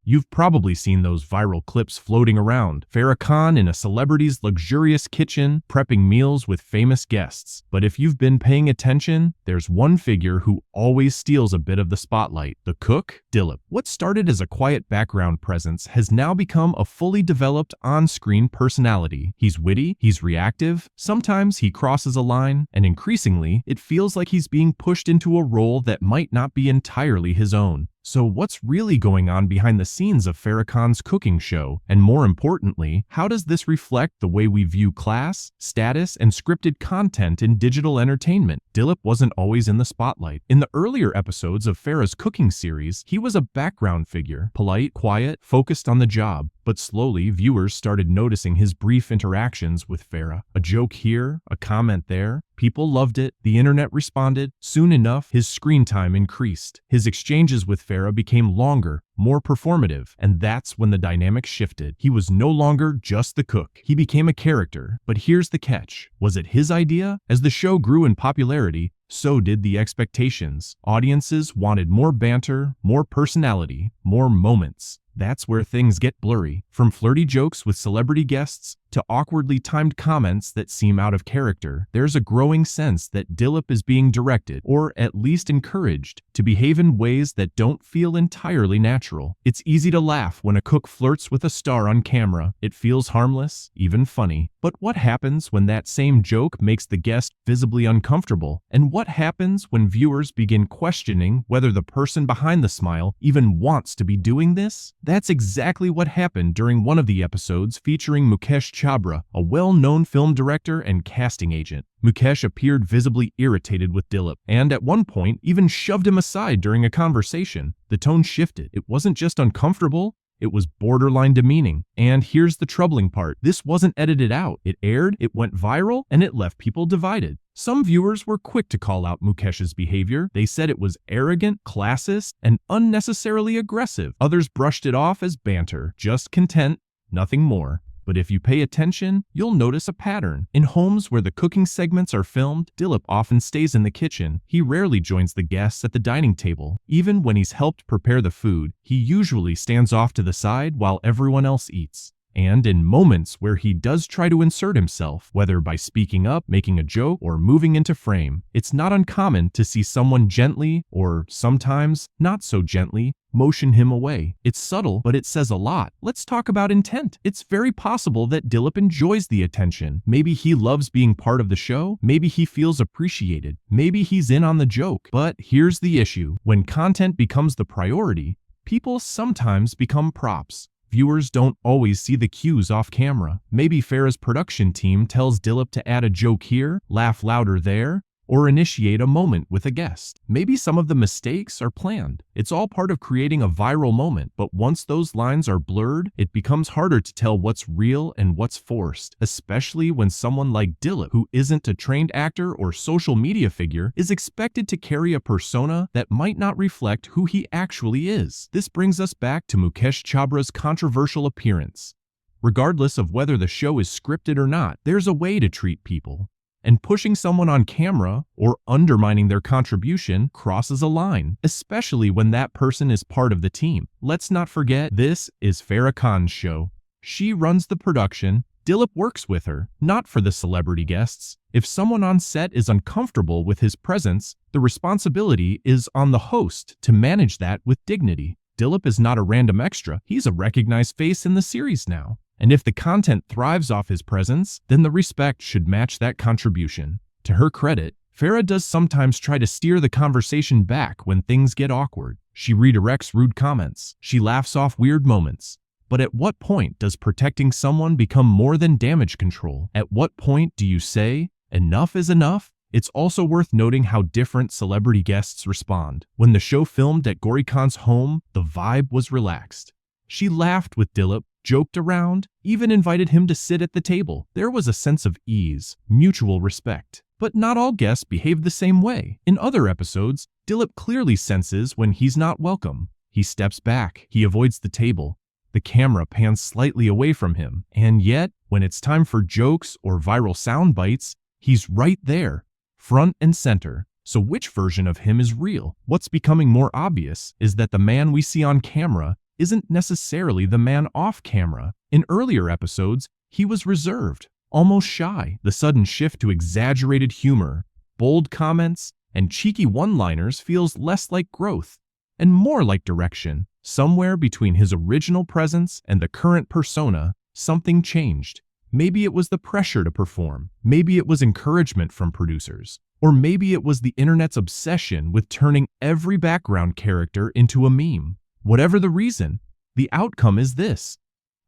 You've probably seen those viral clips floating around. Farah Khan in a celebrity's luxurious kitchen, prepping meals with famous guests. But if you've been paying attention, there's one figure who always steals a bit of the spotlight. The cook, Dillip. What started as a quiet background presence has now become a fully developed on-screen personality. He's witty, he's reactive, sometimes he crosses a line, and increasingly, it feels like he's being pushed into a role that might not be entirely his own. So what's really going on behind the scenes of Farah Khan's cooking show? And more importantly, how does this reflect the way we view class, status, and scripted content in digital entertainment? Dillip wasn't always in the spotlight. In the earlier episodes of Farah's cooking series, he was a background figure, polite, quiet, focused on the job. But slowly, viewers started noticing his brief interactions with Farah. A joke here, a comment there. People loved it, the internet responded. Soon enough, his screen time increased. His exchanges with Farah became longer, more performative, and that's when the dynamic shifted. He was no longer just the cook. He became a character. But here's the catch. Was it his idea? As the show grew in popularity, so did the expectations. Audiences wanted more banter, more personality, more moments. That's where things get blurry. From flirty jokes with celebrity guests to awkwardly timed comments that seem out of character, there's a growing sense that Dillip is being directed, or at least encouraged, to behave in ways that don't feel entirely natural. It's easy to laugh when a cook flirts with a star on camera. It feels harmless, even funny. But what happens when that same joke makes the guest visibly uncomfortable? And what happens when viewers begin questioning whether the person behind the smile even wants to be doing this? That's exactly what happened during one of the episodes featuring Mukesh Chabra, a well-known film director and casting agent. Mukesh appeared visibly irritated with Dillip, and at one point even shoved him aside during a conversation. The tone shifted. It wasn't just uncomfortable, it was borderline demeaning. And here's the troubling part. This wasn't edited out. It aired, it went viral, and it left people divided. Some viewers were quick to call out Mukesh's behavior. They said it was arrogant, classist, and unnecessarily aggressive. Others brushed it off as banter, just content, nothing more. But if you pay attention, you'll notice a pattern. In homes where the cooking segments are filmed, Dillip often stays in the kitchen. He rarely joins the guests at the dining table. Even when he's helped prepare the food, he usually stands off to the side while everyone else eats. And in moments where he does try to insert himself, whether by speaking up, making a joke, or moving into frame, it's not uncommon to see someone gently, or sometimes not so gently, motion him away. It's subtle, but it says a lot. Let's talk about intent. It's very possible that Dillip enjoys the attention. Maybe he loves being part of the show. Maybe he feels appreciated. Maybe he's in on the joke. But here's the issue. When content becomes the priority, people sometimes become props. Viewers don't always see the cues off camera. Maybe Farah's production team tells Dillip to add a joke here, laugh louder there, or initiate a moment with a guest. Maybe some of the mistakes are planned. It's all part of creating a viral moment, but once those lines are blurred, it becomes harder to tell what's real and what's forced, especially when someone like Dillip, who isn't a trained actor or social media figure, is expected to carry a persona that might not reflect who he actually is. This brings us back to Mukesh Chabra's controversial appearance. Regardless of whether the show is scripted or not, there's a way to treat people. And pushing someone on camera or undermining their contribution crosses a line, especially when that person is part of the team. Let's not forget, this is Farah Khan's show. She runs the production. Dillip works with her, not for the celebrity guests. If someone on set is uncomfortable with his presence, the responsibility is on the host to manage that with dignity. Dillip is not a random extra. He's a recognized face in the series now. And if the content thrives off his presence, then the respect should match that contribution. To her credit, Farah does sometimes try to steer the conversation back when things get awkward. She redirects rude comments. She laughs off weird moments. But at what point does protecting someone become more than damage control? At what point do you say, enough is enough? It's also worth noting how different celebrity guests respond. When the show filmed at Gauahar Khan's home, the vibe was relaxed. She laughed with Dillip, joked around, even invited him to sit at the table. There was a sense of ease, mutual respect. But not all guests behave the same way. In other episodes, Dillip clearly senses when he's not welcome. He steps back. He avoids the table. The camera pans slightly away from him. And yet, when it's time for jokes or viral sound bites, he's right there, front and center. So which version of him is real? What's becoming more obvious is that the man we see on camera isn't necessarily the man off camera. In earlier episodes, he was reserved, almost shy. The sudden shift to exaggerated humor, bold comments, and cheeky one-liners feels less like growth and more like direction. Somewhere between his original presence and the current persona, something changed. Maybe it was the pressure to perform, maybe it was encouragement from producers, or maybe it was the internet's obsession with turning every background character into a meme. Whatever the reason, the outcome is this.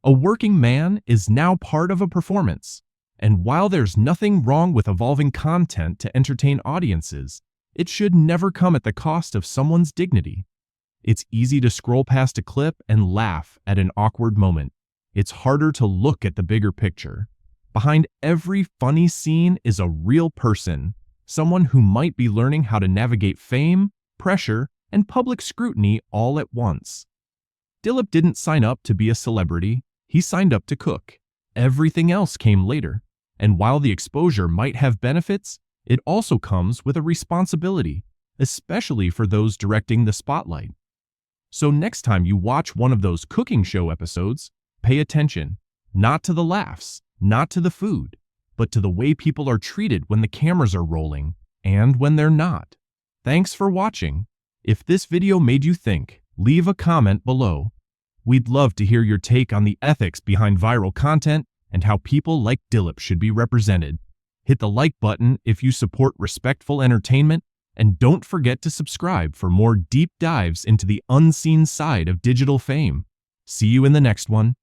A working man is now part of a performance. And while there's nothing wrong with evolving content to entertain audiences, it should never come at the cost of someone's dignity. It's easy to scroll past a clip and laugh at an awkward moment. It's harder to look at the bigger picture. Behind every funny scene is a real person, someone who might be learning how to navigate fame, pressure, and public scrutiny all at once. Dillip didn't sign up to be a celebrity, he signed up to cook. Everything else came later. And while the exposure might have benefits, it also comes with a responsibility, especially for those directing the spotlight. So next time you watch one of those cooking show episodes, pay attention, not to the laughs, not to the food, but to the way people are treated when the cameras are rolling and when they're not. Thanks for watching. If this video made you think, leave a comment below. We'd love to hear your take on the ethics behind viral content and how people like Dillip should be represented. Hit the like button if you support respectful entertainment, and don't forget to subscribe for more deep dives into the unseen side of digital fame. See you in the next one.